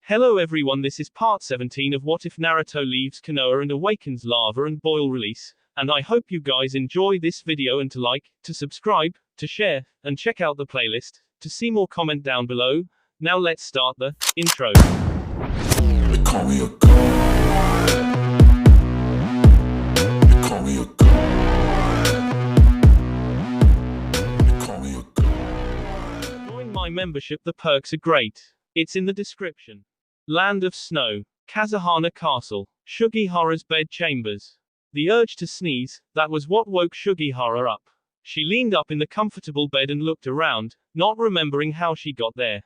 Hello everyone, this is part 17 of What If Naruto Leaves Konoha and Awakens Lava and Boil release, and I hope you guys enjoy this video and to like, to subscribe, to share, and check out the playlist, to see more comment down below. Now let's start the intro. They call me a god. They call me a god. They call me a god. Join my membership, the perks are great. It's in the description. Land of Snow, Kazahana Castle, Sugihara's bed chambers. The urge to sneeze, that was what woke Sugihara up. She leaned up in the comfortable bed and looked around, not remembering how she got there.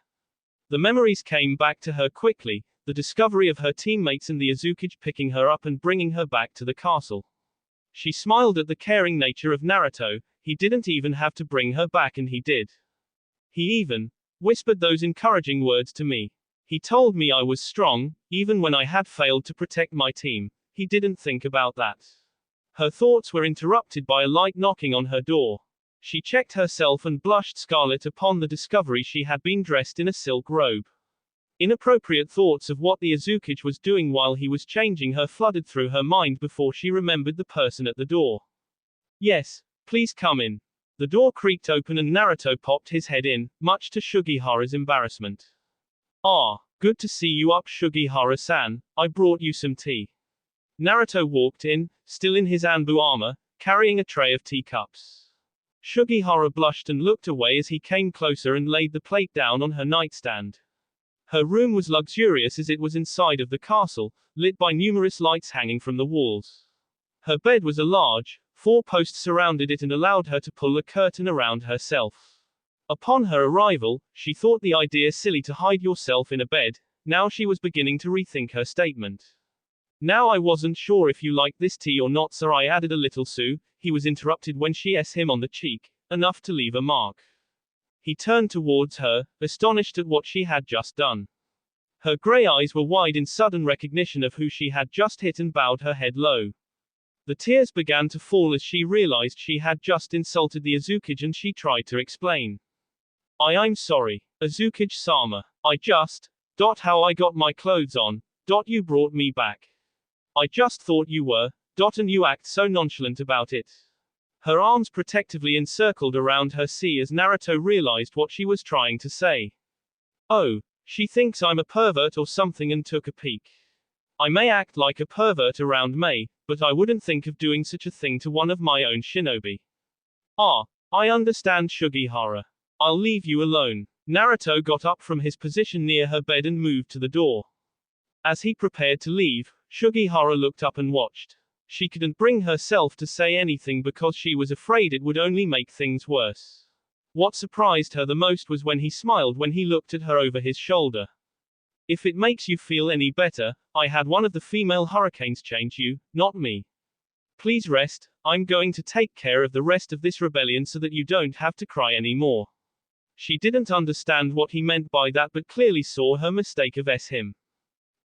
The memories came back to her quickly, the discovery of her teammates and the Azuki picking her up and bringing her back to the castle. She smiled at the caring nature of Naruto. He didn't even have to bring her back, and he did. He even whispered those encouraging words to me. He told me I was strong, even when I had failed to protect my team. He didn't think about that. Her thoughts were interrupted by a light knocking on her door. She checked herself and blushed scarlet upon the discovery she had been dressed in a silk robe. Inappropriate thoughts of what the Azuki was doing while he was changing her flooded through her mind before she remembered the person at the door. Yes, please come in. The door creaked open and Naruto popped his head in, much to Sugihara's embarrassment. Ah, good to see you up, Sugihara-san. I brought you some tea. Naruto walked in, still in his Anbu armor, carrying a tray of teacups. Sugihara blushed and looked away as he came closer and laid the plate down on her nightstand. Her room was luxurious as it was inside of the castle, lit by numerous lights hanging from the walls. Her bed was a large, 4 posts surrounded it and allowed her to pull a curtain around herself. Upon her arrival, she thought the idea silly to hide yourself in a bed. Now she was beginning to rethink her statement. Now I wasn't sure if you liked this tea or not, sir. I added a little Sue. He was interrupted when she s him on the cheek, enough to leave a mark. He turned towards her, astonished at what she had just done. Her grey eyes were wide in sudden recognition of who she had just hit and bowed her head low. The tears began to fall as she realized she had just insulted the Azuki, and she tried to explain. I'm sorry, Azuki-sama. I just, how I got my clothes on, you brought me back. I just thought you were, and you act so nonchalant about it. Her arms protectively encircled around her as Naruto realized what she was trying to say. Oh, she thinks I'm a pervert or something and took a peek. I may act like a pervert around May, but I wouldn't think of doing such a thing to one of my own shinobi. Ah, I understand, Sugihara. I'll leave you alone. Naruto got up from his position near her bed and moved to the door. As he prepared to leave, Sugihara looked up and watched. She couldn't bring herself to say anything because she was afraid it would only make things worse. What surprised her the most was when he smiled when he looked at her over his shoulder. If it makes you feel any better, I had one of the female hurricanes change you, not me. Please rest. I'm going to take care of the rest of this rebellion so that you don't have to cry anymore. She didn't understand what he meant by that but clearly saw her mistake of him.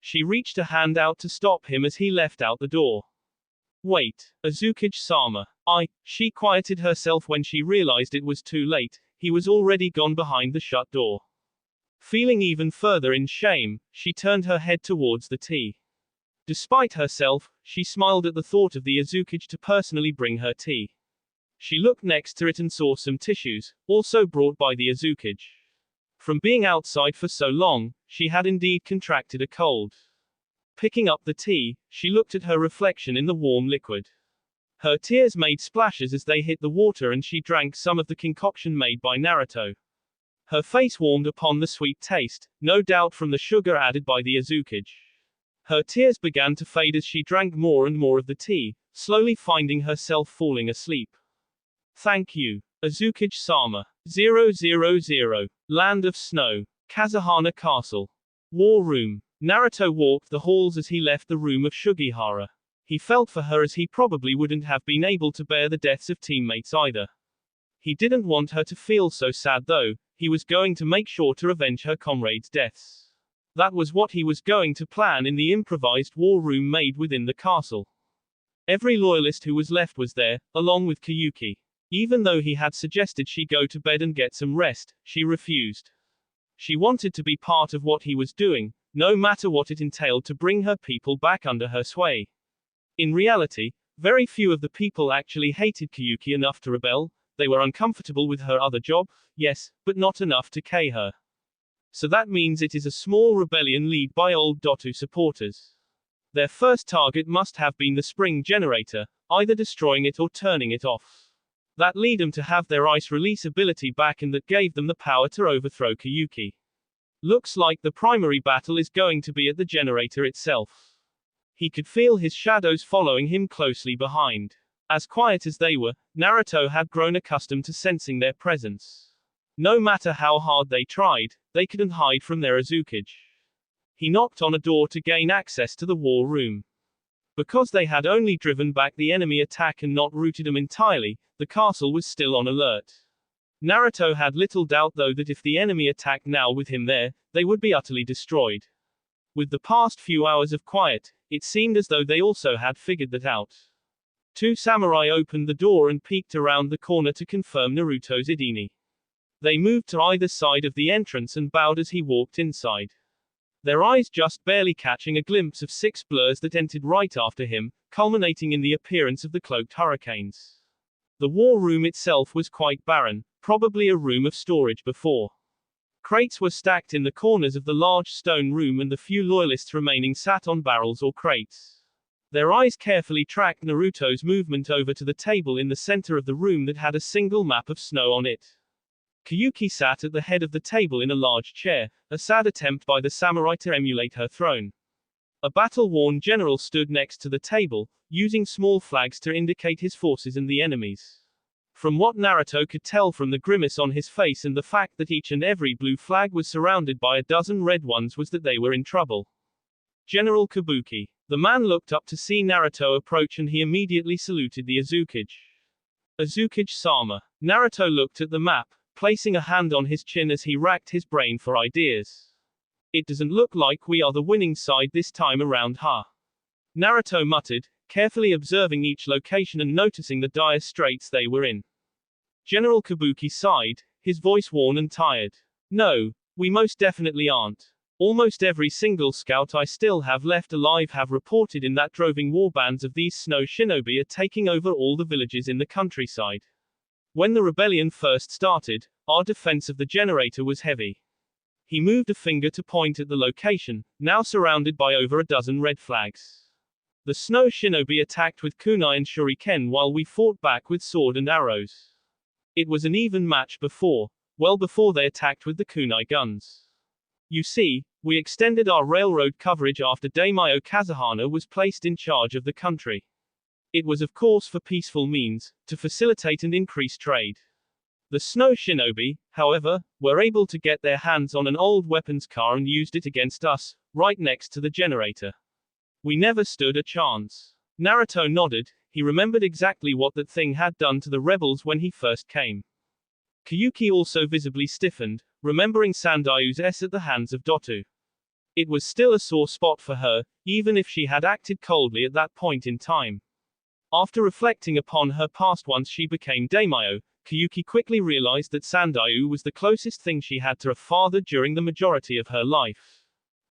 She reached a hand out to stop him as he left out the door. Wait, Azuki-sama. She quieted herself when she realized it was too late. He was already gone behind the shut door. Feeling even further in shame, she turned her head towards the tea. Despite herself, she smiled at the thought of the Azuki to personally bring her tea. She looked next to it and saw some tissues, also brought by the Azuki. From being outside for so long, she had indeed contracted a cold. Picking up the tea, she looked at her reflection in the warm liquid. Her tears made splashes as they hit the water and she drank some of the concoction made by Naruto. Her face warmed upon the sweet taste, no doubt from the sugar added by the Azuki. Her tears began to fade as she drank more and more of the tea, slowly finding herself falling asleep. Thank you, Azuki-sama. 000. Land of Snow, Kazahana Castle. War Room. Naruto walked the halls as he left the room of Sugihara. He felt for her as he probably wouldn't have been able to bear the deaths of teammates either. He didn't want her to feel so sad though. He was going to make sure to avenge her comrades' deaths. That was what he was going to plan in the improvised war room made within the castle. Every loyalist who was left was there, along with Kayuki. Even though he had suggested she go to bed and get some rest, she refused. She wanted to be part of what he was doing, no matter what it entailed to bring her people back under her sway. In reality, very few of the people actually hated Kyuki enough to rebel. They were uncomfortable with her other job, yes, but not enough to K her. So that means it is a small rebellion led by old Dotu supporters. Their first target must have been the spring generator, either destroying it or turning it off. That led them to have their ice release ability back, and that gave them the power to overthrow Kyuki. Looks like the primary battle is going to be at the generator itself. He could feel his shadows following him closely behind. As quiet as they were, Naruto had grown accustomed to sensing their presence. No matter how hard they tried, they couldn't hide from their Azukage. He knocked on a door to gain access to the war room. Because they had only driven back the enemy attack and not routed them entirely, the castle was still on alert. Naruto had little doubt though that if the enemy attacked now with him there, they would be utterly destroyed. With the past few hours of quiet, it seemed as though they also had figured that out. Two samurai opened the door and peeked around the corner to confirm Naruto's identity. They moved to either side of the entrance and bowed as he walked inside. Their eyes just barely catching a glimpse of 6 blurs that entered right after him, culminating in the appearance of the cloaked hurricanes. The war room itself was quite barren, probably a room of storage before. Crates were stacked in the corners of the large stone room, and the few loyalists remaining sat on barrels or crates. Their eyes carefully tracked Naruto's movement over to the table in the center of the room that had a single map of snow on it. Kyuki sat at the head of the table in a large chair, a sad attempt by the samurai to emulate her throne. A battle-worn general stood next to the table, using small flags to indicate his forces and the enemies. From what Naruto could tell from the grimace on his face and the fact that each and every blue flag was surrounded by a dozen red ones was that they were in trouble. General Kabuki. The man looked up to see Naruto approach and he immediately saluted the Azukage. Azukage-sama. Naruto looked at the map, placing a hand on his chin as he racked his brain for ideas. It doesn't look like we are the winning side this time around, huh? Naruto muttered, carefully observing each location and noticing the dire straits they were in. General Kabuki sighed, his voice worn and tired. No, we most definitely aren't. Almost every single scout I still have left alive have reported in that droving warbands of these snow shinobi are taking over all the villages in the countryside. When the rebellion first started, our defense of the generator was heavy. He moved a finger to point at the location, now surrounded by over a dozen red flags. The snow shinobi attacked with kunai and shuriken while we fought back with sword and arrows. It was an even match before, well before they attacked with the kunai guns. You see, we extended our railroad coverage after Daimyo Kazahana was placed in charge of the country. It was of course for peaceful means, to facilitate and increase trade. The snow shinobi, however, were able to get their hands on an old weapons car and used it against us, right next to the generator. We never stood a chance. Naruto nodded, he remembered exactly what that thing had done to the rebels when he first came. Kyuki also visibly stiffened, remembering Sandayu's S at the hands of Dotu. It was still a sore spot for her, even if she had acted coldly at that point in time. After reflecting upon her past once she became daimyo, Kyuki quickly realized that Sandayu was the closest thing she had to a father during the majority of her life.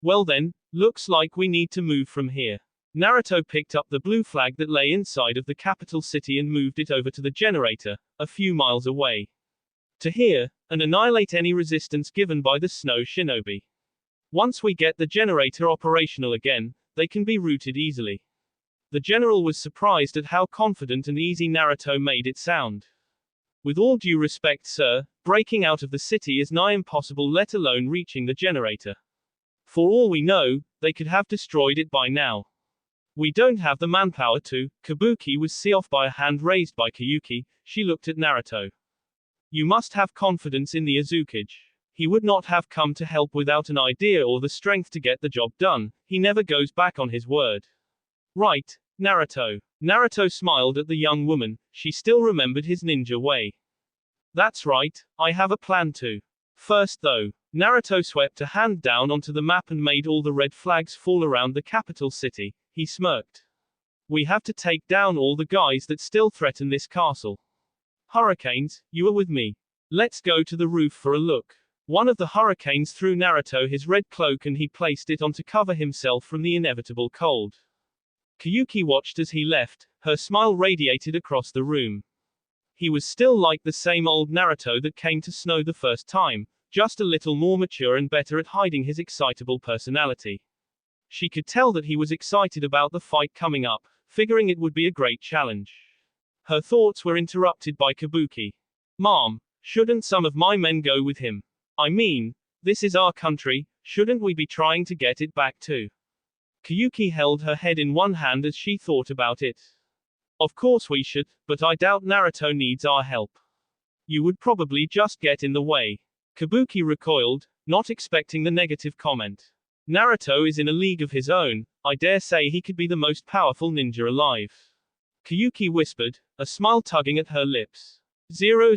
Well then, looks like we need to move from here. Naruto picked up the blue flag that lay inside of the capital city and moved it over to the generator, a few miles away. To hear, and annihilate any resistance given by the snow shinobi. Once we get the generator operational again, they can be routed easily. The general was surprised at how confident and easy Naruto made it sound. With all due respect, sir, breaking out of the city is nigh impossible, let alone reaching the generator. For all we know, they could have destroyed it by now. We don't have the manpower to. Kabuki was set off by a hand raised by Kyuki. She looked at Naruto. You must have confidence in the Azukage. He would not have come to help without an idea or the strength to get the job done. He never goes back on his word. Right, Naruto. Naruto smiled at the young woman. She still remembered his ninja way. That's right, I have a plan too. First though, Naruto swept a hand down onto the map and made all the red flags fall around the capital city. He smirked. We have to take down all the guys that still threaten this castle. Hurricanes, you are with me. Let's go to the roof for a look. One of the hurricanes threw Naruto his red cloak and he placed it on to cover himself from the inevitable cold. Kayuki watched as he left, her smile radiated across the room. He was still like the same old Naruto that came to Snow the first time, just a little more mature and better at hiding his excitable personality. She could tell that he was excited about the fight coming up, figuring it would be a great challenge. Her thoughts were interrupted by Kabuki. Mom, shouldn't some of my men go with him? I mean, this is our country, shouldn't we be trying to get it back too? Kayuki held her head in one hand as she thought about it. Of course we should, but I doubt Naruto needs our help. You would probably just get in the way. Kabuki recoiled, not expecting the negative comment. Naruto is in a league of his own, I dare say he could be the most powerful ninja alive. Kayuki whispered, a smile tugging at her lips. 000.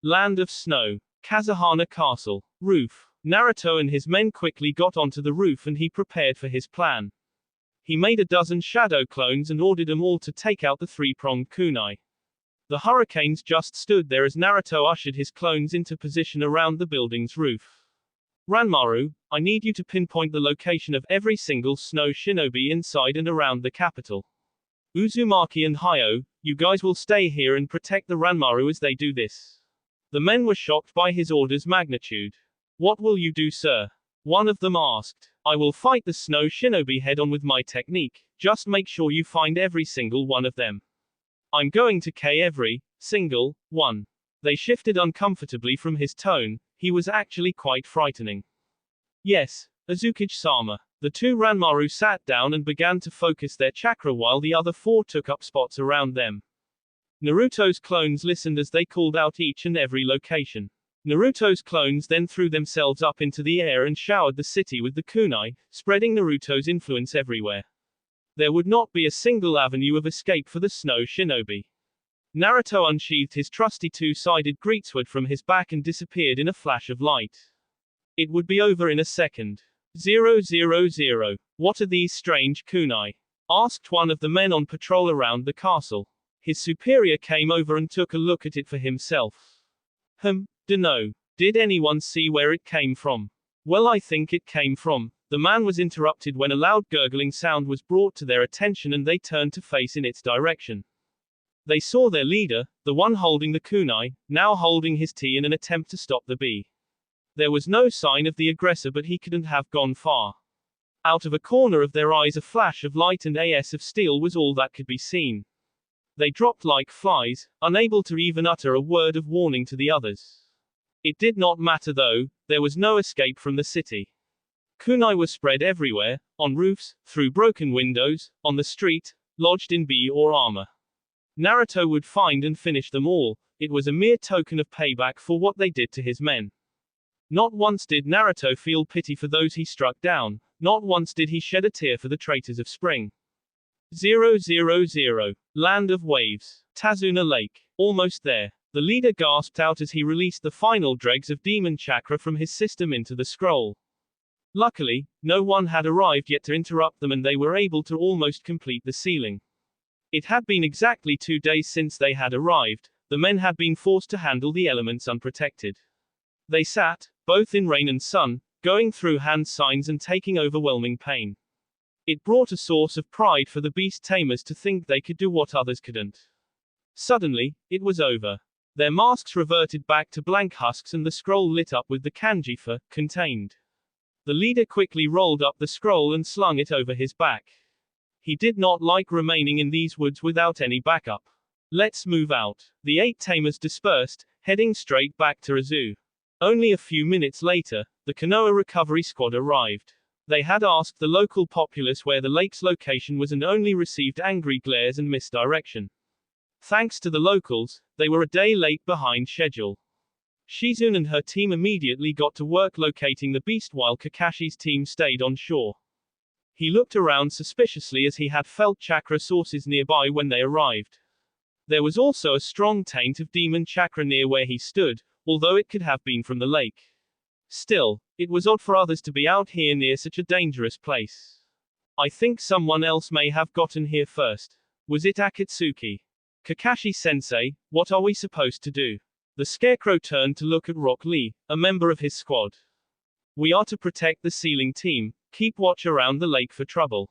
Land of Snow. Kazahana Castle. Roof. Naruto and his men quickly got onto the roof and he prepared for his plan. He made a dozen shadow clones and ordered them all to take out the three-pronged kunai. The hurricanes just stood there as Naruto ushered his clones into position around the building's roof. Ranmaru, I need you to pinpoint the location of every single snow shinobi inside and around the capital. Uzumaki and Hayo, you guys will stay here and protect the Ranmaru as they do this. The men were shocked by his order's magnitude. What will you do, sir? One of them asked. I will fight the snow shinobi head-on with my technique, just make sure you find every single one of them. I'm going to K every single one. They shifted uncomfortably from his tone, he was actually quite frightening. Yes, Azukichi-sama. The two Ranmaru sat down and began to focus their chakra while the other four took up spots around them. Naruto's clones listened as they called out each and every location. Naruto's clones then threw themselves up into the air and showered the city with the kunai, spreading Naruto's influence everywhere. There would not be a single avenue of escape for the snow shinobi. Naruto unsheathed his trusty two-sided greatsword from his back and disappeared in a flash of light. It would be over in a second. 000. What are these strange kunai? Asked one of the men on patrol around the castle. His superior came over and took a look at it for himself. Dunno. Did anyone see where it came from? Well, I think it came from. The man was interrupted when a loud gurgling sound was brought to their attention and they turned to face in its direction. They saw their leader, the one holding the kunai, now holding his tea in an attempt to stop the bee. There was no sign of the aggressor, but he couldn't have gone far. Out of a corner of their eyes a flash of light and as of steel was all that could be seen. They dropped like flies, unable to even utter a word of warning to the others. It did not matter though, there was no escape from the city. Kunai were spread everywhere, on roofs, through broken windows, on the street, lodged in bee or armor. Naruto would find and finish them all, it was a mere token of payback for what they did to his men. Not once did Naruto feel pity for those he struck down, not once did he shed a tear for the traitors of spring. 000. Land of Waves. Tazuna Lake. Almost there. The leader gasped out as he released the final dregs of demon chakra from his system into the scroll. Luckily, no one had arrived yet to interrupt them and they were able to almost complete the sealing. It had been exactly 2 days since they had arrived, the men had been forced to handle the elements unprotected. They sat, both in rain and sun, going through hand signs and taking overwhelming pain. It brought a source of pride for the beast tamers to think they could do what others couldn't. Suddenly, it was over. Their masks reverted back to blank husks and the scroll lit up with the kanji for contained. The leader quickly rolled up the scroll and slung it over his back. He did not like remaining in these woods without any backup. Let's move out. The 8 tamers dispersed, heading straight back to Azu. Only a few minutes later, the Konoha recovery squad arrived. They had asked the local populace where the lake's location was and only received angry glares and misdirection. Thanks to the locals, they were a day late behind schedule. Shizune and her team immediately got to work locating the beast while Kakashi's team stayed on shore. He looked around suspiciously as he had felt chakra sources nearby when they arrived. There was also a strong taint of demon chakra near where he stood, although it could have been from the lake. Still, it was odd for others to be out here near such a dangerous place. I think someone else may have gotten here first. Was it Akatsuki? Kakashi-sensei, what are we supposed to do? The Scarecrow turned to look at Rock Lee, a member of his squad. We are to protect the sealing team, keep watch around the lake for trouble.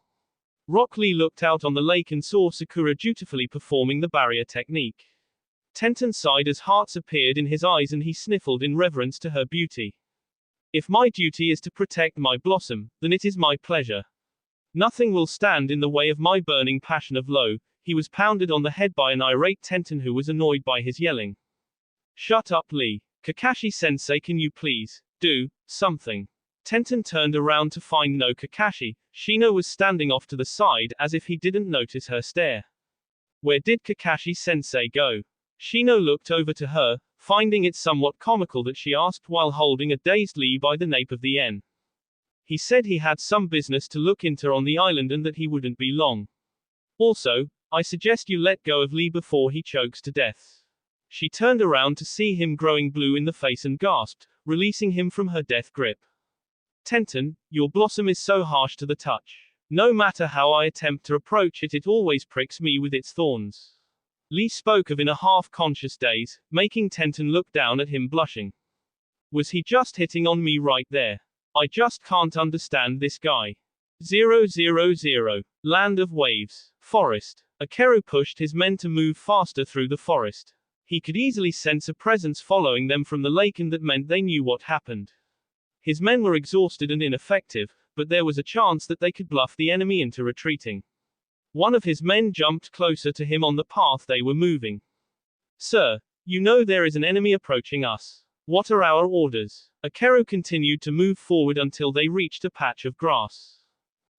Rock Lee looked out on the lake and saw Sakura dutifully performing the barrier technique. Tenten sighed as hearts appeared in his eyes and he sniffled in reverence to her beauty. If my duty is to protect my blossom, then it is my pleasure. Nothing will stand in the way of my burning passion of Lo. He was pounded on the head by an irate Tenten who was annoyed by his yelling. Shut up, Lee. Kakashi-sensei, can you please do something? Tenten turned around to find no Kakashi. Shino was standing off to the side as if he didn't notice her stare. Where did Kakashi-sensei go? Shino looked over to her, finding it somewhat comical that she asked while holding a dazed Lee by the nape of the N. He said he had some business to look into on the island and that he wouldn't be long. Also, I suggest you let go of Lee before he chokes to death. She turned around to see him growing blue in the face and gasped, releasing him from her death grip. Tenten, your blossom is so harsh to the touch. No matter how I attempt to approach it, it always pricks me with its thorns. Lee spoke of in a half-conscious daze, making Tenten look down at him blushing. Was he just hitting on me right there? I just can't understand this guy. 000. Land of Waves. Forest. Akeru pushed his men to move faster through the forest. He could easily sense a presence following them from the lake, and that meant they knew what happened. His men were exhausted and ineffective, but there was a chance that they could bluff the enemy into retreating. One of his men jumped closer to him on the path they were moving. Sir, you know there is an enemy approaching us. What are our orders? Akeru continued to move forward until they reached a patch of grass.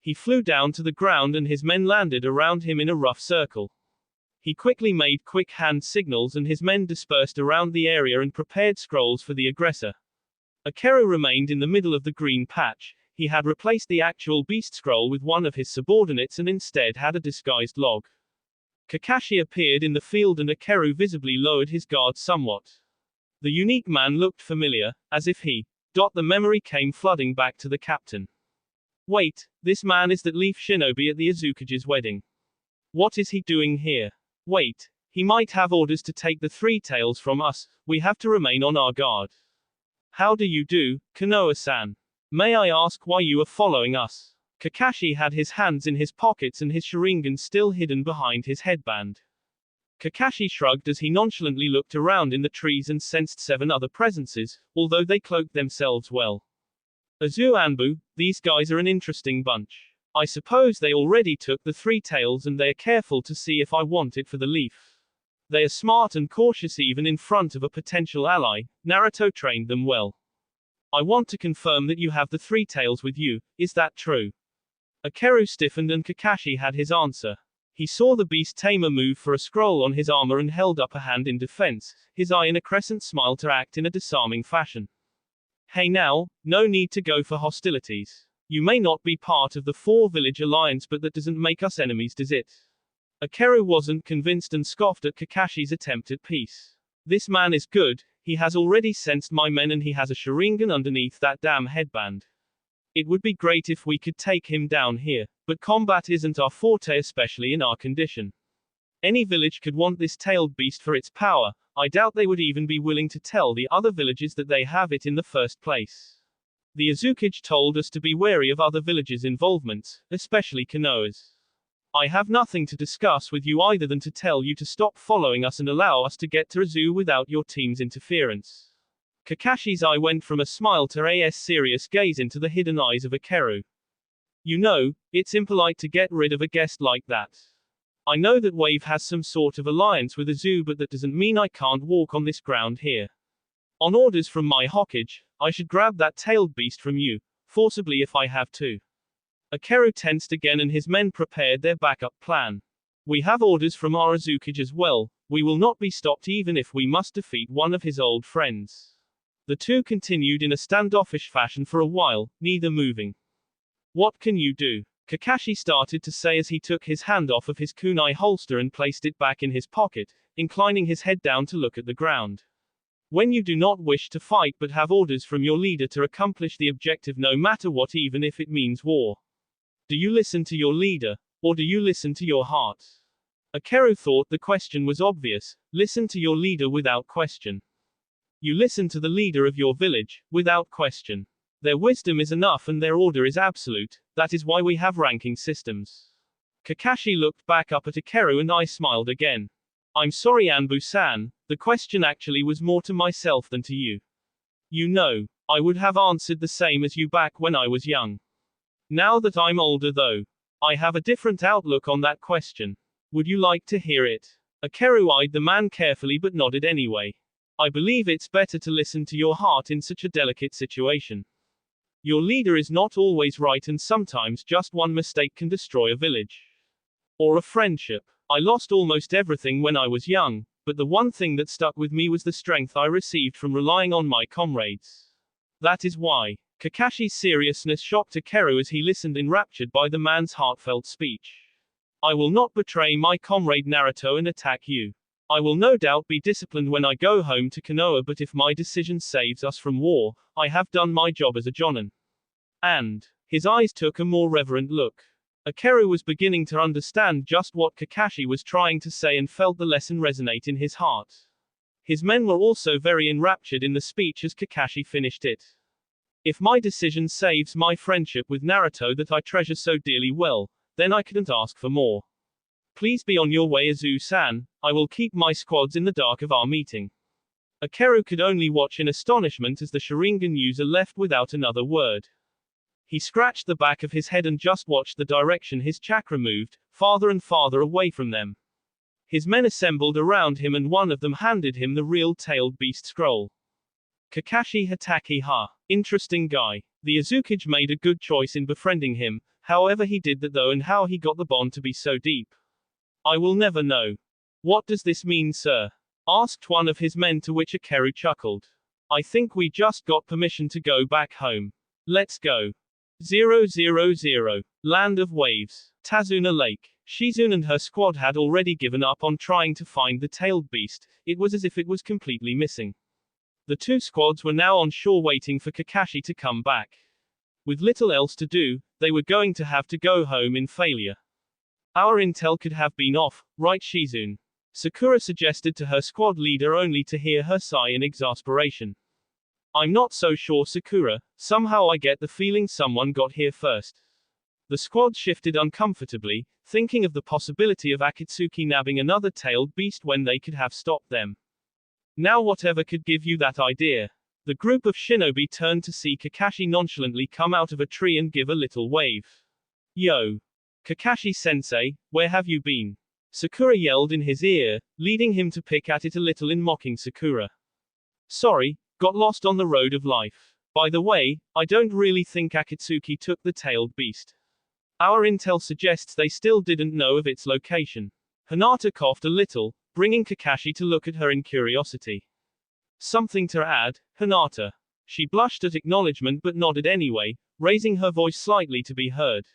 He flew down to the ground and his men landed around him in a rough circle. He quickly made quick hand signals and his men dispersed around the area and prepared scrolls for the aggressor. Akeru remained in the middle of the green patch. He had replaced the actual beast scroll with one of his subordinates and instead had a disguised log. Kakashi appeared in the field and Akeru visibly lowered his guard somewhat. The unique man looked familiar, as if he. The memory came flooding back to the captain. Wait, this man is that Leaf Shinobi at the Azukage's wedding. What is he doing here? Wait, he might have orders to take the three tails from us. We have to remain on our guard. How do you do, Konoha-san? May I ask why you are following us? Kakashi had his hands in his pockets and his Sharingan still hidden behind his headband. Kakashi shrugged as he nonchalantly looked around in the trees and sensed 7 other presences, although they cloaked themselves well. Azu Anbu, these guys are an interesting bunch. I suppose they already took the three tails and they are careful to see if I want it for the leaf. They are smart and cautious even in front of a potential ally. Naruto trained them well. I want to confirm that you have the three tails with you, is that true? Akeru stiffened and Kakashi had his answer. He saw the beast tamer move for a scroll on his armor and held up a hand in defense, his eye in a crescent smile to act in a disarming fashion. Hey now, no need to go for hostilities. You may not be part of the 4-village alliance, but that doesn't make us enemies, does it? Akeru wasn't convinced and scoffed at Kakashi's attempt at peace. This man is good, he has already sensed my men and he has a Sharingan underneath that damn headband. It would be great if we could take him down here, but combat isn't our forte, especially in our condition. Any village could want this tailed beast for its power. I doubt they would even be willing to tell the other villages that they have it in the first place. The Azukage told us to be wary of other villages' involvements, especially Konoha's. I have nothing to discuss with you either than to tell you to stop following us and allow us to get to Azu without your team's interference. Kakashi's eye went from a smile to a serious gaze into the hidden eyes of Akeru. You know, it's impolite to get rid of a guest like that. I know that Wave has some sort of alliance with Azu, but that doesn't mean I can't walk on this ground here. On orders from my Hokage, I should grab that tailed beast from you, forcibly if I have to. Akeru tensed again and his men prepared their backup plan. We have orders from our Azukage as well. We will not be stopped even if we must defeat one of his old friends. The two continued in a standoffish fashion for a while, neither moving. What can you do? Kakashi started to say as he took his hand off of his kunai holster and placed it back in his pocket, inclining his head down to look at the ground. When you do not wish to fight but have orders from your leader to accomplish the objective no matter what, even if it means war. Do you listen to your leader, or do you listen to your heart? Akeru thought the question was obvious. Listen to your leader without question. You listen to the leader of your village, without question. Their wisdom is enough and their order is absolute, that is why we have ranking systems. Kakashi looked back up at Ikeru and I smiled again. I'm sorry Anbu-san, the question actually was more to myself than to you. You know, I would have answered the same as you back when I was young. Now that I'm older though, I have a different outlook on that question. Would you like to hear it? Ikeru eyed the man carefully but nodded anyway. I believe it's better to listen to your heart in such a delicate situation. Your leader is not always right and sometimes just one mistake can destroy a village. Or a friendship. I lost almost everything when I was young, but the one thing that stuck with me was the strength I received from relying on my comrades. That is why. Kakashi's seriousness shocked Ikeru as he listened enraptured by the man's heartfelt speech. I will not betray my comrade Naruto and attack you. I will no doubt be disciplined when I go home to Konoha, but if my decision saves us from war, I have done my job as a jonin. And his eyes took a more reverent look. Ikeru was beginning to understand just what Kakashi was trying to say and felt the lesson resonate in his heart. His men were also very enraptured in the speech as Kakashi finished it. If my decision saves my friendship with Naruto that I treasure so dearly well, then I couldn't ask for more. Please be on your way Azu-san, I will keep my squads in the dark of our meeting. Ikeru could only watch in astonishment as the Sharingan user left without another word. He scratched the back of his head and just watched the direction his chakra moved, farther and farther away from them. His men assembled around him and one of them handed him the real tailed beast scroll. Kakashi Hatake Ha. Interesting guy. The Azukage made a good choice in befriending him, however he did that though and how he got the bond to be so deep. I will never know. What does this mean, sir? Asked one of his men, to which Ikeru chuckled. I think we just got permission to go back home. Let's go. 000. Land of Waves. Tazuna Lake. Shizune and her squad had already given up on trying to find the tailed beast, it was as if it was completely missing. The two squads were now on shore waiting for Kakashi to come back. With little else to do, they were going to have to go home in failure. Our intel could have been off, right Shizune? Sakura suggested to her squad leader only to hear her sigh in exasperation. I'm not so sure Sakura, somehow I get the feeling someone got here first. The squad shifted uncomfortably, thinking of the possibility of Akatsuki nabbing another tailed beast when they could have stopped them. Now whatever could give you that idea? The group of shinobi turned to see Kakashi nonchalantly come out of a tree and give a little wave. Yo! Kakashi-sensei, where have you been? Sakura yelled in his ear, leading him to pick at it a little in mocking Sakura. Sorry, got lost on the road of life. By the way, I don't really think Akatsuki took the tailed beast. Our intel suggests they still didn't know of its location. Hinata coughed a little, bringing Kakashi to look at her in curiosity. Something to add, Hinata? She blushed at acknowledgement but nodded anyway, raising her voice slightly to be heard.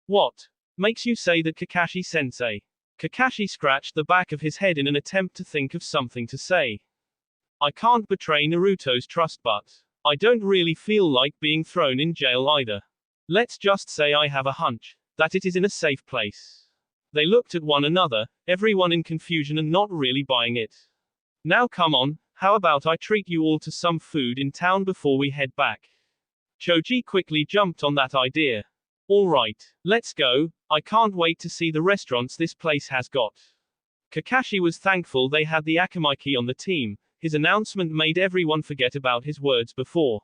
What makes you say that, Kakashi-sensei? Kakashi scratched the back of his head in an attempt to think of something to say. I can't betray Naruto's trust, but I don't really feel like being thrown in jail either. Let's just say I have a hunch that it is in a safe place. They looked at one another, everyone in confusion and not really buying it. Now come on, how about I treat you all to some food in town before we head back? Choji quickly jumped on that idea. Alright, let's go, I can't wait to see the restaurants this place has got. Kakashi was thankful they had the Akamaiki on the team. His announcement made everyone forget about his words before.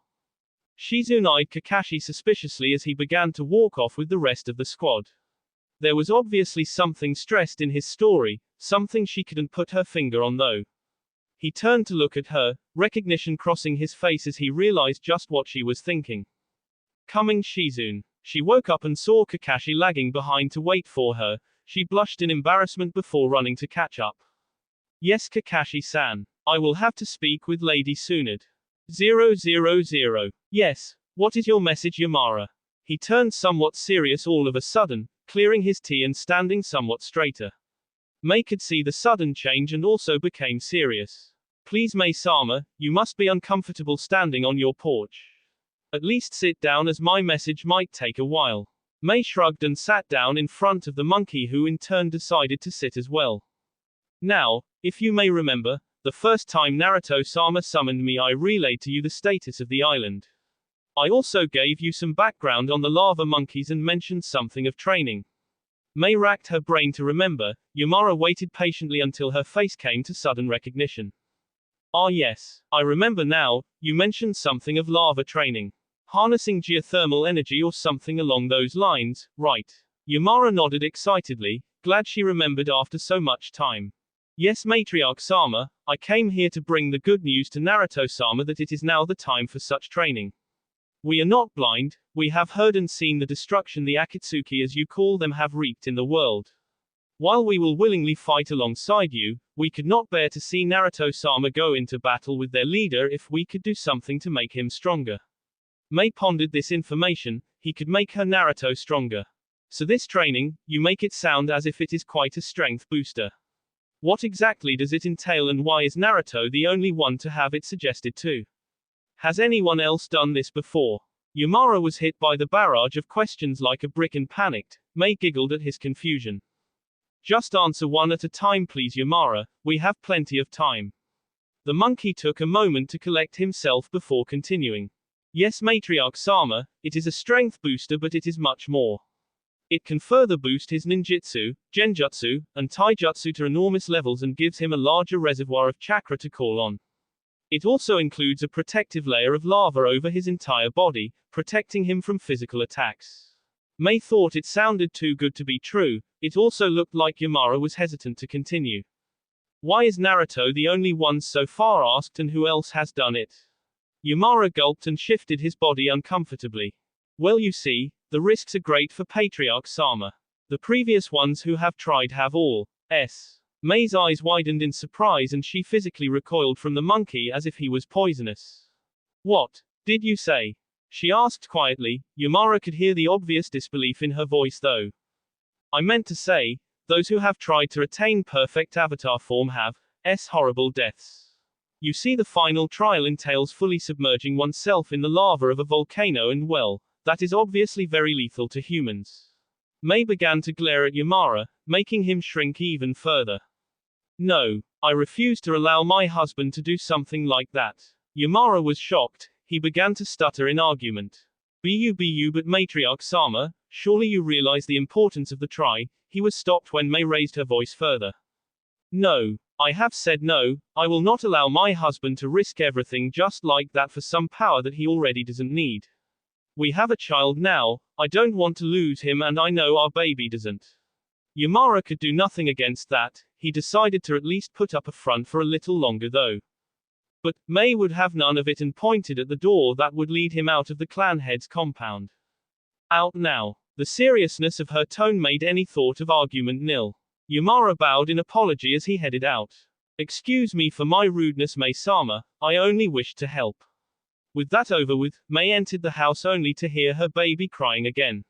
Shizune eyed Kakashi suspiciously as he began to walk off with the rest of the squad. There was obviously something stressed in his story, something she couldn't put her finger on though. He turned to look at her, recognition crossing his face as he realized just what she was thinking. Coming Shizune. She woke up and saw Kakashi lagging behind to wait for her. She blushed in embarrassment before running to catch up. Yes Kakashi-san. I will have to speak with Lady Tsunade. 000. Yes, what is your message Yamara? He turned somewhat serious all of a sudden, clearing his tea and standing somewhat straighter. Mei could see the sudden change and also became serious. Please Mei-sama, you must be uncomfortable standing on your porch. At least sit down as my message might take a while. Mei shrugged and sat down in front of the monkey who in turn decided to sit as well. Now, if you may remember, The first time Naruto-sama summoned me, I relayed to you the status of the island. I also gave you some background on the lava monkeys and mentioned something of training. Mei racked her brain to remember. Yamara waited patiently until her face came to sudden recognition. Ah yes, I remember now, you mentioned something of lava training. Harnessing geothermal energy or something along those lines, right? Yamara nodded excitedly, glad she remembered after so much time. Yes, Matriarch-sama, I came here to bring the good news to Naruto-sama that it is now the time for such training. We are not blind, we have heard and seen the destruction the Akatsuki as you call them have wreaked in the world. While we will willingly fight alongside you, we could not bear to see Naruto-sama go into battle with their leader if we could do something to make him stronger. Mei pondered this information, he could make her Naruto stronger. So this training, you make it sound as if it is quite a strength booster. What exactly does it entail and why is Naruto the only one to have it suggested to? Has anyone else done this before? Yamara was hit by the barrage of questions like a brick and panicked. Mei giggled at his confusion. Just answer one at a time please Yamara, we have plenty of time. The monkey took a moment to collect himself before continuing. Yes Matriarch-sama, it is a strength booster but it is much more. It can further boost his ninjutsu, genjutsu, and taijutsu to enormous levels and gives him a larger reservoir of chakra to call on. It also includes a protective layer of lava over his entire body, protecting him from physical attacks. Mei thought it sounded too good to be true. It also looked like Yamara was hesitant to continue. Why is Naruto the only one so far asked and who else has done it? Yamara gulped and shifted his body uncomfortably. Well you see, the risks are great for Patriarch-sama. The previous ones who have tried have all. Mei's eyes widened in surprise and she physically recoiled from the monkey as if he was poisonous. What did you say? She asked quietly. Yamara could hear the obvious disbelief in her voice though. I meant to say, those who have tried to attain perfect avatar form have, horrible deaths. You see the final trial entails fully submerging oneself in the lava of a volcano and well, that is obviously very lethal to humans. Mei began to glare at Yamara, making him shrink even further. No, I refuse to allow my husband to do something like that. Yamara was shocked, he began to stutter in argument. Bu but Matriarch-sama, surely you realize the importance of the try. He was stopped when Mei raised her voice further. No, I have said no, I will not allow my husband to risk everything just like that for some power that he already doesn't need. We have a child now, I don't want to lose him and I know our baby doesn't. Yamara could do nothing against that, he decided to at least put up a front for a little longer though. But, Mei would have none of it and pointed at the door that would lead him out of the clan head's compound. Out now. The seriousness of her tone made any thought of argument nil. Yamara bowed in apology as he headed out. Excuse me for my rudeness Mei-sama, I only wished to help. With that over with, Mei entered the house only to hear her baby crying again.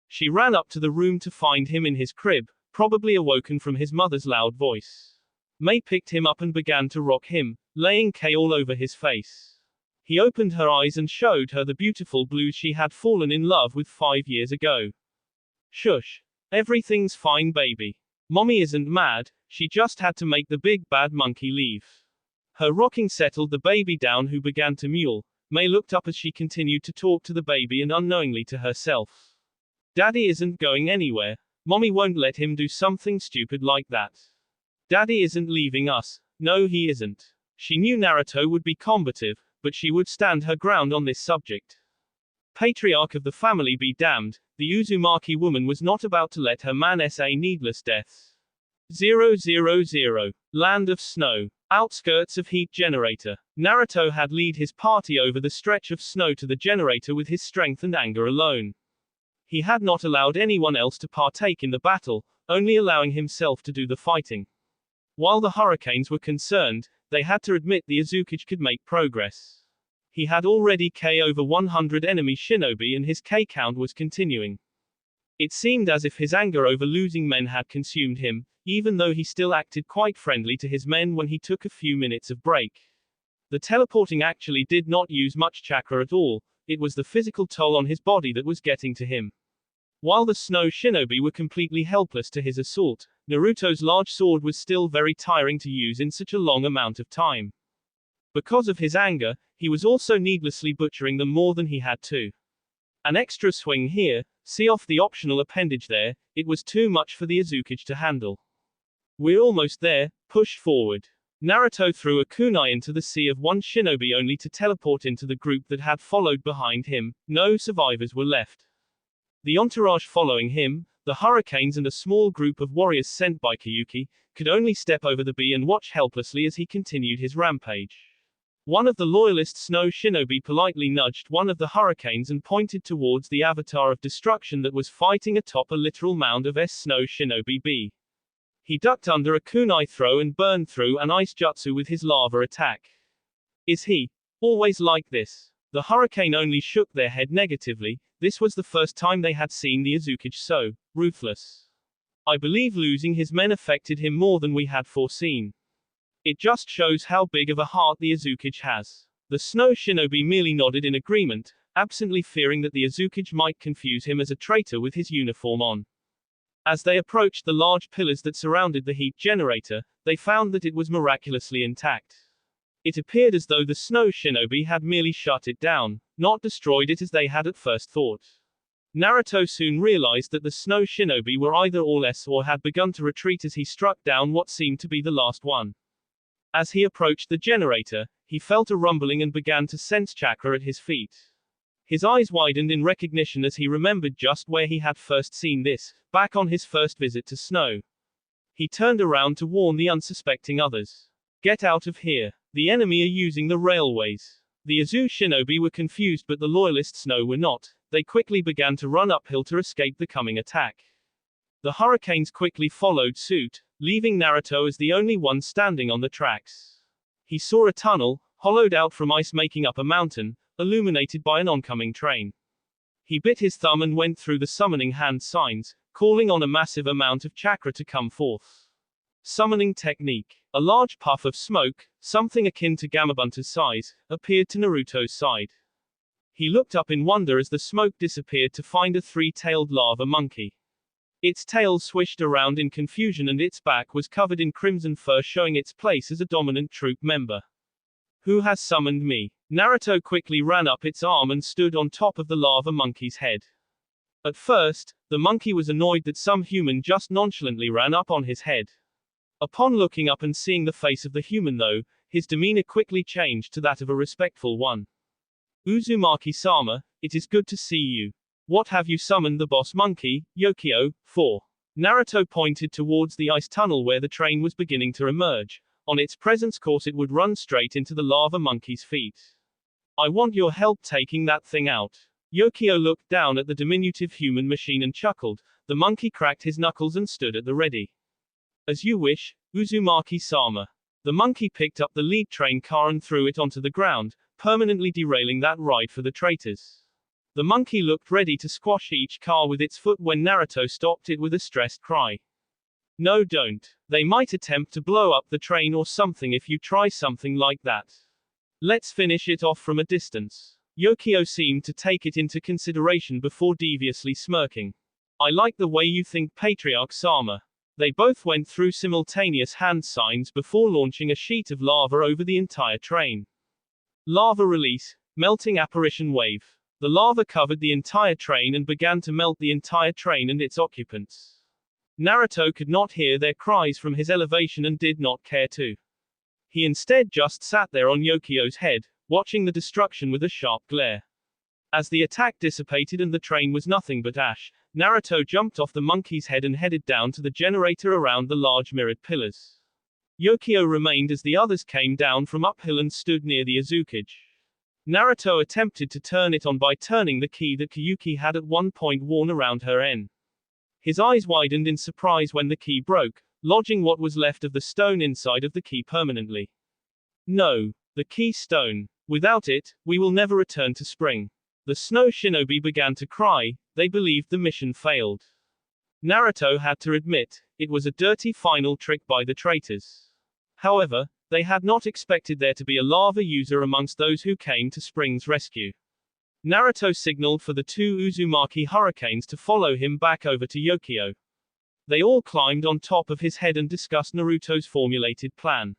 She ran up to the room to find him in his crib, probably awoken from his mother's loud voice. Mei picked him up and began to rock him, laying K all over his face. He opened her eyes and showed her the beautiful blue she had fallen in love with 5 years ago. Shush. Everything's fine baby. Mommy isn't mad, she just had to make the big bad monkey leave. Her rocking settled the baby down who began to mewl. Mei looked up as she continued to talk to the baby and unknowingly to herself. Daddy isn't going anywhere. Mommy won't let him do something stupid like that. Daddy isn't leaving us. No he isn't. She knew Naruto would be combative, but she would stand her ground on this subject. Patriarch of the family be damned, the Uzumaki woman was not about to let her man say needless deaths. 000. Land of Snow. Outskirts of heat generator. Naruto had lead his party over the stretch of snow to the generator with his strength and anger alone. He had not allowed anyone else to partake in the battle, only allowing himself to do the fighting. While the hurricanes were concerned, they had to admit the Azuki could make progress. He had already KO'd over 100 enemy shinobi and his K count was continuing. It seemed as if his anger over losing men had consumed him, even though he still acted quite friendly to his men when he took a few minutes of break. The teleporting actually did not use much chakra at all, it was the physical toll on his body that was getting to him. While the snow shinobi were completely helpless to his assault, Naruto's large sword was still very tiring to use in such a long amount of time. Because of his anger, he was also needlessly butchering them more than he had to. An extra swing here, see off the optional appendage there, it was too much for the Azuki to handle. We're almost there, push forward. Naruto threw a kunai into the sea of one shinobi only to teleport into the group that had followed behind him. No survivors were left. The entourage following him, the Hurricanes and a small group of warriors sent by Kyuki, could only step over the bee and watch helplessly as he continued his rampage. One of the loyalist snow shinobi politely nudged one of the Hurricanes and pointed towards the avatar of destruction that was fighting atop a literal mound of snow shinobi B. He ducked under a kunai throw and burned through an ice jutsu with his lava attack. Is he always like this? The Hurricane only shook their head negatively. This was the first time they had seen the Azuki so ruthless. I believe losing his men affected him more than we had foreseen. It just shows how big of a heart the Azuki has. The snow shinobi merely nodded in agreement, absently fearing that the Azuki might confuse him as a traitor with his uniform on. As they approached the large pillars that surrounded the heat generator, they found that it was miraculously intact. It appeared as though the snow shinobi had merely shut it down, not destroyed it as they had at first thought. Naruto soon realized that the snow shinobi were either all less or had begun to retreat as he struck down what seemed to be the last one. As he approached the generator, he felt a rumbling and began to sense chakra at his feet. His eyes widened in recognition as he remembered just where he had first seen this, back on his first visit to snow. He turned around to warn the unsuspecting others. Get out of here. The enemy are using the railways. The Azu shinobi were confused but the loyalist snow were not. They quickly began to run uphill to escape the coming attack. The Hurricanes quickly followed suit, leaving Naruto as the only one standing on the tracks. He saw a tunnel, hollowed out from ice making up a mountain, illuminated by an oncoming train. He bit his thumb and went through the summoning hand signs, calling on a massive amount of chakra to come forth. Summoning technique. A large puff of smoke, something akin to Gamabunta's size, appeared to Naruto's side. He looked up in wonder as the smoke disappeared to find a three-tailed lava monkey. Its tail swished around in confusion and its back was covered in crimson fur showing its place as a dominant troop member. Who has summoned me? Naruto quickly ran up its arm and stood on top of the lava monkey's head. At first, the monkey was annoyed that some human just nonchalantly ran up on his head. Upon looking up and seeing the face of the human though, his demeanor quickly changed to that of a respectful one. Uzumaki-sama, it is good to see you. What have you summoned the boss monkey, Yokio, for? Naruto pointed towards the ice tunnel where the train was beginning to emerge. On its presence course it would run straight into the lava monkey's feet. I want your help taking that thing out. Yokio looked down at the diminutive human machine and chuckled. The monkey cracked his knuckles and stood at the ready. As you wish, Uzumaki-sama. The monkey picked up the lead train car and threw it onto the ground, permanently derailing that ride for the traitors. The monkey looked ready to squash each car with its foot when Naruto stopped it with a stressed cry. No, don't. They might attempt to blow up the train or something if you try something like that. Let's finish it off from a distance. Yokio seemed to take it into consideration before deviously smirking. I like the way you think, Patriarch-sama. They both went through simultaneous hand signs before launching a sheet of lava over the entire train. Lava release, melting apparition wave. The lava covered the entire train and began to melt the entire train and its occupants. Naruto could not hear their cries from his elevation and did not care to. He instead just sat there on Yokio's head, watching the destruction with a sharp glare. As the attack dissipated and the train was nothing but ash, Naruto jumped off the monkey's head and headed down to the generator around the large mirrored pillars. Yokio remained as the others came down from uphill and stood near the Azuki. Naruto attempted to turn it on by turning the key that Kyuki had at one point worn around her N. His eyes widened in surprise when the key broke, lodging what was left of the stone inside of the key permanently. No. The key stone. Without it, we will never return to spring. The snow shinobi began to cry. They believed the mission failed. Naruto had to admit, it was a dirty final trick by the traitors. However, they had not expected there to be a lava user amongst those who came to Spring's rescue. Naruto signaled for the two Uzumaki Hurricanes to follow him back over to Yokio. They all climbed on top of his head and discussed Naruto's formulated plan.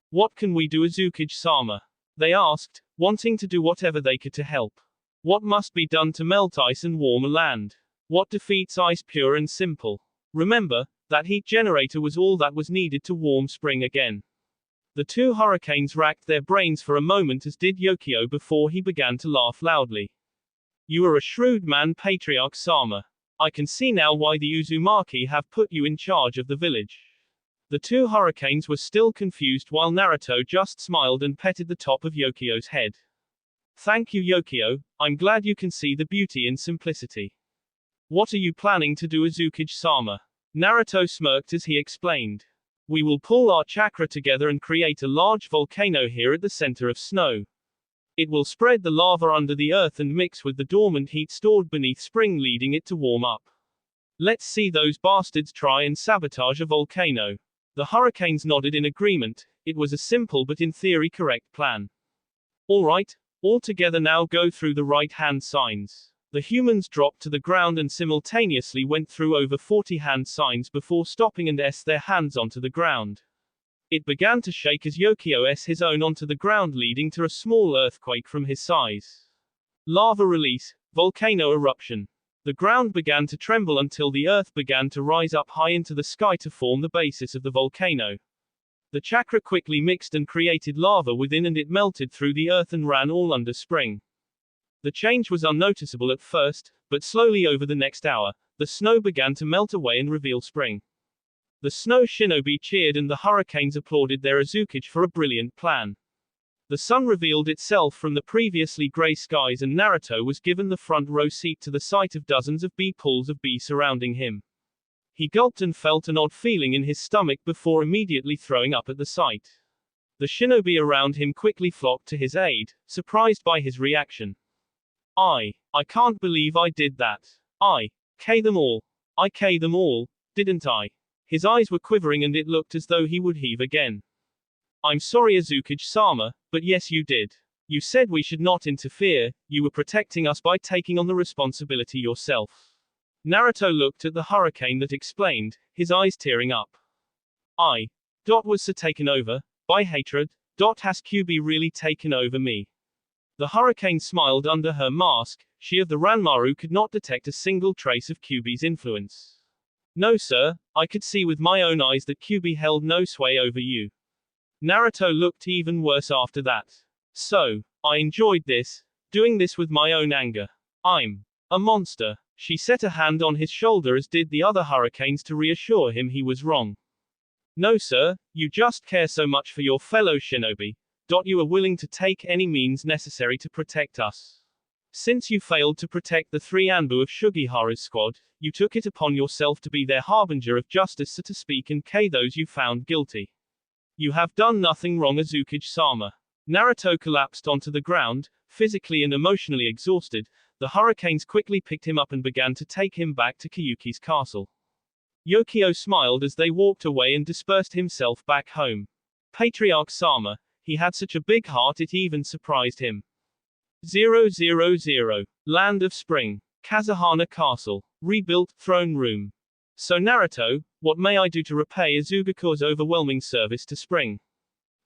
What can we do, Azukage-sama? They asked, wanting to do whatever they could to help. What must be done to melt ice and warm a land? What defeats ice, pure and simple? Remember, that heat generator was all that was needed to warm spring again. The two hurricanes racked their brains for a moment, as did Yokio before he began to laugh loudly. You are a shrewd man, Patriarch Sama. I can see now why the Uzumaki have put you in charge of the village. The two hurricanes were still confused while Naruto just smiled and petted the top of Yokio's head. Thank you, Yokio, I'm glad you can see the beauty in simplicity. What are you planning to do, Azukage-sama? Naruto smirked as he explained. We will pull our chakra together and create a large volcano here at the center of snow. It will spread the lava under the earth and mix with the dormant heat stored beneath spring, leading it to warm up. Let's see those bastards try and sabotage a volcano. The hurricanes nodded in agreement. It was a simple but in theory correct plan. Alright, all together now, go through the right hand signs. The humans dropped to the ground and simultaneously went through over 40 hand signs before stopping and s their hands onto the ground. It began to shake as Yokio s his own onto the ground, leading to a small earthquake from his size. Lava release, volcano eruption. The ground began to tremble until the earth began to rise up high into the sky to form the basis of the volcano. The chakra quickly mixed and created lava within, and it melted through the earth and ran all under spring. The change was unnoticeable at first, but slowly over the next hour, the snow began to melt away and reveal spring. The snow shinobi cheered and the hurricanes applauded their Azukage for a brilliant plan. The sun revealed itself from the previously gray skies and Naruto was given the front row seat to the sight of dozens of bee pools of bee surrounding him. He gulped and felt an odd feeling in his stomach before immediately throwing up at the sight. The shinobi around him quickly flocked to his aid, surprised by his reaction. I can't believe I did that. I K them all. I K them all, didn't I? His eyes were quivering and it looked as though he would heave again. I'm sorry, Azukage-sama, but yes, you did. You said we should not interfere, you were protecting us by taking on the responsibility yourself. Naruto looked at the hurricane that explained, his eyes tearing up. Was taken over by hatred. Has Kyuubi really taken over me? The hurricane smiled under her mask. She of the Ranmaru could not detect a single trace of Kyuubi's influence. No sir, I could see with my own eyes that Kyuubi held no sway over you. Naruto looked even worse after that. So, I enjoyed this, doing this with my own anger. I'm a monster. She set a hand on his shoulder as did the other hurricanes to reassure him he was wrong. No sir, you just care so much for your fellow shinobi. You are willing to take any means necessary to protect us. Since you failed to protect the three Anbu of Sugihara's squad, you took it upon yourself to be their harbinger of justice, so to speak, and K those you found guilty. You have done nothing wrong, Azukage-sama. Naruto collapsed onto the ground, physically and emotionally exhausted. The hurricanes quickly picked him up and began to take him back to Kyuki's castle. Yokio smiled as they walked away and dispersed himself back home. Patriarch Sama, he had such a big heart it even surprised him. 000. Land of Spring. Kazuhana Castle. Rebuilt, throne room. So Naruto, what may I do to repay Azugaku's overwhelming service to Spring?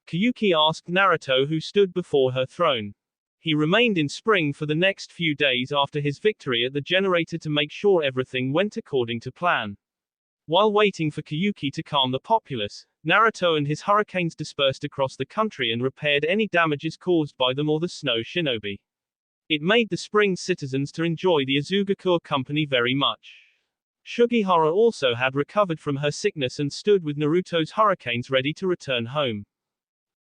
Kyuki asked Naruto, who stood before her throne. He remained in Spring for the next few days after his victory at the generator to make sure everything went according to plan. While waiting for Kyuki to calm the populace, Naruto and his hurricanes dispersed across the country and repaired any damages caused by them or the snow shinobi. It made the Spring citizens to enjoy the Azugaku company very much. Sugihara also had recovered from her sickness and stood with Naruto's hurricanes ready to return home.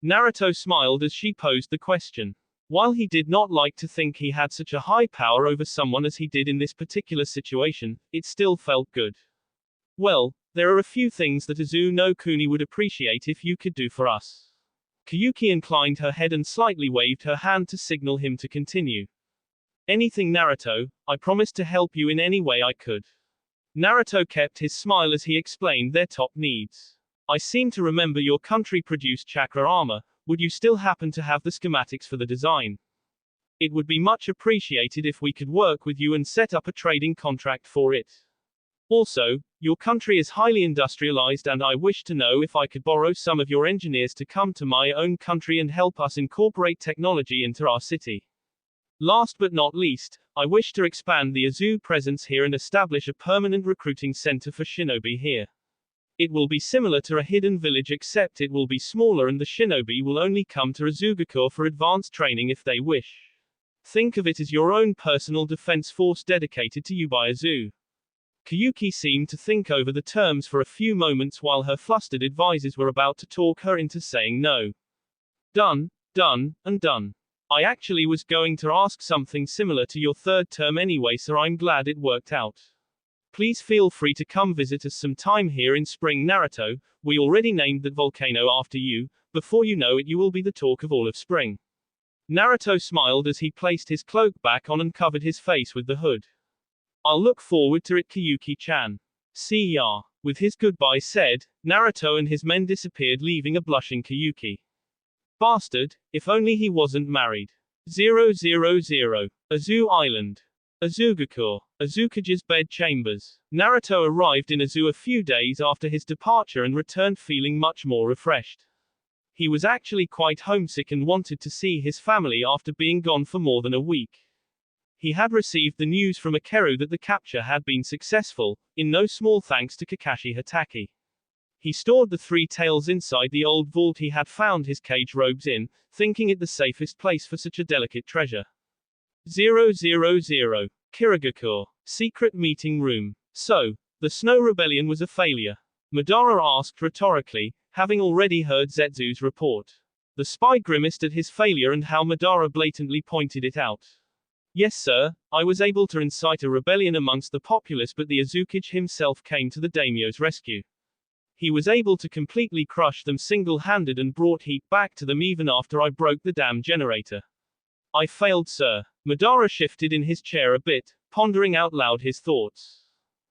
Naruto smiled as she posed the question. While he did not like to think he had such a high power over someone as he did in this particular situation, it still felt good. Well, there are a few things that Azu no Kuni would appreciate if you could do for us. Kyuki inclined her head and slightly waved her hand to signal him to continue. Anything, Naruto, I promised to help you in any way I could. Naruto kept his smile as he explained their top needs. I seem to remember your country produced chakra armor. Would you still happen to have the schematics for the design? It would be much appreciated if we could work with you and set up a trading contract for it. Also, Your country is highly industrialized and I wish to know if I could borrow some of your engineers to come to my own country and help us incorporate technology into our city. Last but not least, I wish to expand the Azu presence here and establish a permanent recruiting center for shinobi here. It will be similar to a hidden village except it will be smaller and the shinobi will only come to Azugakure for advanced training if they wish. Think of it as your own personal defense force dedicated to you by Azu. Kayuki seemed to think over the terms for a few moments while her flustered advisors were about to talk her into saying no. Done, and done. I actually was going to ask something similar to your third term anyway, so I'm glad it worked out. Please feel free to come visit us some time here in spring, Naruto. We already named that volcano after you. Before you know it, you will be the talk of all of spring. Naruto smiled as he placed his cloak back on and covered his face with the hood. I'll look forward to it, Kayuki-chan. See ya. With his goodbye said, Naruto and his men disappeared, leaving a blushing Kayuki. Bastard, if only he wasn't married. 000. Azu Island. Azugakure. Azukage's bed chambers. Naruto arrived in Azu a few days after his departure and returned feeling much more refreshed. He was actually quite homesick and wanted to see his family after being gone for more than a week. He had received the news from Akeru that the capture had been successful, in no small thanks to Kakashi Hatake. He stored the three tails inside the old vault he had found his cage robes in, thinking it the safest place for such a delicate treasure. 000. Kirigakure. Secret meeting room. So, the Snow Rebellion was a failure? Madara asked rhetorically, having already heard Zetsu's report. The spy grimaced at his failure and how Madara blatantly pointed it out. Yes sir, I was able to incite a rebellion amongst the populace, but the Azukage himself came to the daimyo's rescue. He was able to completely crush them single-handed and brought heat back to them even after I broke the dam generator. I failed sir. Madara shifted in his chair a bit, pondering out loud his thoughts.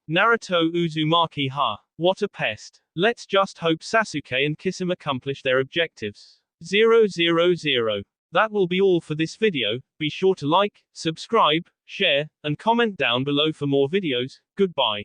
Naruto Uzumaki ha. What a pest. Let's just hope Sasuke and Kisame accomplish their objectives. 000. That will be all for this video. Be sure to like, subscribe, share, and comment down below for more videos. Goodbye.